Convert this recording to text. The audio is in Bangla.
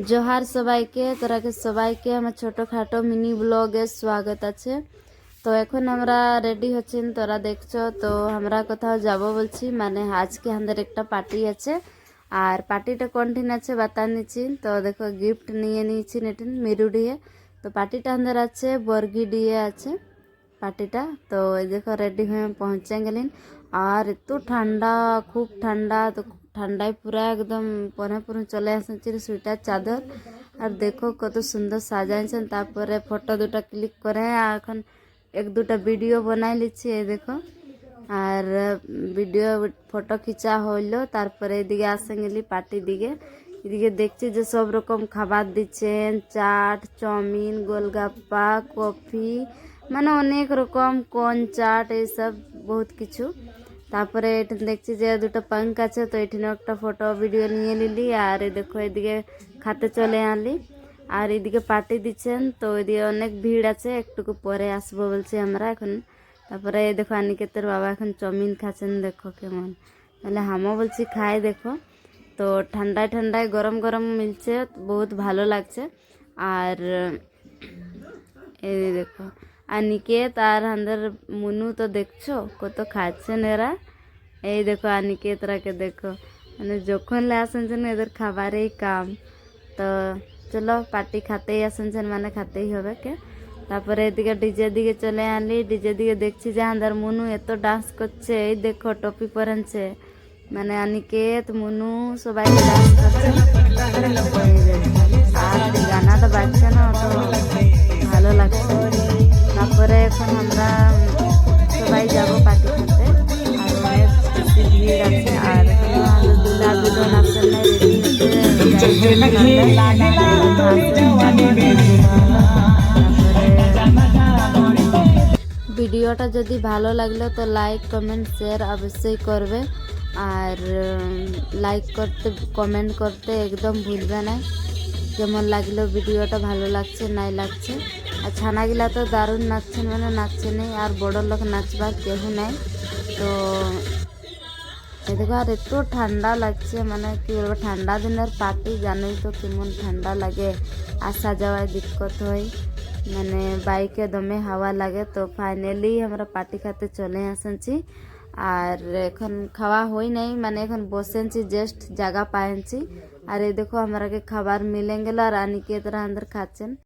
जोहार सबाइके তোরা সবাইকে আমার ছোটখাটো মিনি ব্লগে স্বাগত আছে। তো এখন আমরা রেডি হচ্ছি, তোরা দেখছো। তো আমরা কোথাও যাব বলছি, মানে আজকে আমাদের একটা পার্টি আছে, আর পার্টিটা কোনঠিন আছে বাতা নিচ্ছি। তো দেখো গিফট নিয়ে নিয়েছি নেটিন মিরুডিয়ে। তো পার্টিটা আমাদের আছে বর্গিডিয়ে আছে পার্টিটা। তো এই দেখো রেডি হয়ে পৌঁছে গেলেন, আর এত ঠান্ডা, খুব ঠান্ডা। তো ঠান্ডায় পুরা একদম পরে পরে চলে আসছে সুইটার চাদর। আর দেখো কত সুন্দর সাজাইছেন। তারপরে ফটো দুটা ক্লিক করে এখন এক দুটা ভিডিও বানাই লিছি, এই দেখো। আর ভিডিও ফটো খিচা হইলো, তারপরে এদিকে আসে গেলি পার্টি দিকে। এদিকে দেখছি যে সব রকম খাবার দিচ্ছেন, চাট, চাউমিন, গোলগাপ্পা, কফি, মানে অনেক রকম কোন চাট, এইসব বহুত কিছু। তারপরে এটা দেখছি যে দুটো পাঙ্ক আছে, তো এখানে একটা ফটো ভিডিও নিয়ে নিলি। আর এই দেখো এদিকে খাতে চলে আনলি, আর এদিকে পার্টি দিচ্ছেন। তো এদিকে অনেক ভিড় আছে, একটুকু পরে আসবো বলছি আমরা এখন। তারপরে এই দেখো অনিকেতের বাবা এখন চাউমিন খাচ্ছেন, দেখো কেমন। তাহলে হামও বলছি খাই, দেখো। তো ঠান্ডায় ঠান্ডায় গরম গরম মিলছে, বহুত ভালো লাগছে। আর এই দেখো অনিকেত আর আমাদের মুনু, তো দেখছো কত খাচ্ছেন এরা। এই দেখো অনিকেতরাকে দেখো, মানে যখন আসেন এদের খাবারেই কাম। তো চলো পার্টি খাতেই আসেন, মানে খাতেই হবে কে। তারপরে এদিকে ডিজে দিকে চলে আনলি। ডিজে দিকে দেখছি যে আমাদের মুনু এত ডান্স করছে, এই দেখো টপি পরেনছে, মানে অনিকেত মুনু সবাই ডান্স করছে। আর গানাটা বাজছে না, তো ভালো লাগছে। তারপরে এখন আমরা সবাই যাব পার্টি খেতে, আর অনেক বেশি ভিড় আছে। আর দুলা দুজন আসেন নাই, ভিডিওটা যদি ভালো লাগলো তো লাইক কমেন্ট শেয়ার অবশ্যই করবে। আর লাইক করতে কমেন্ট করতে একদম ভুলবে না, কেমন লাগলো ভিডিওটা, ভালো লাগছে নাই লাগছে। আর ছানাগুলা তো দারুণ নাচছেন, মানে নাচছে নেই, আর বড় লোক নাচবার কেউ নাই। তো এদিকে আর এত ঠান্ডা লাগছে, মানে কি বলবো, ঠান্ডা দিনের পার্টি জানোই তো কেমন ঠান্ডা লাগে, আসা যাওয়ায় দিক্কত হয়, মানে বাইকে দমে হাওয়া লাগে। তো ফাইনালি আমরা পার্টি খাতে চলে আসেছি, আর এখন খাওয়া হই নাই, মানে এখন বসেছি, জাস্ট জায়গা পাইছি। আর এই দেখো আমাকে খাবার মিলে গেল, আর আনিকেতরা আমাদের খাচ্ছেন।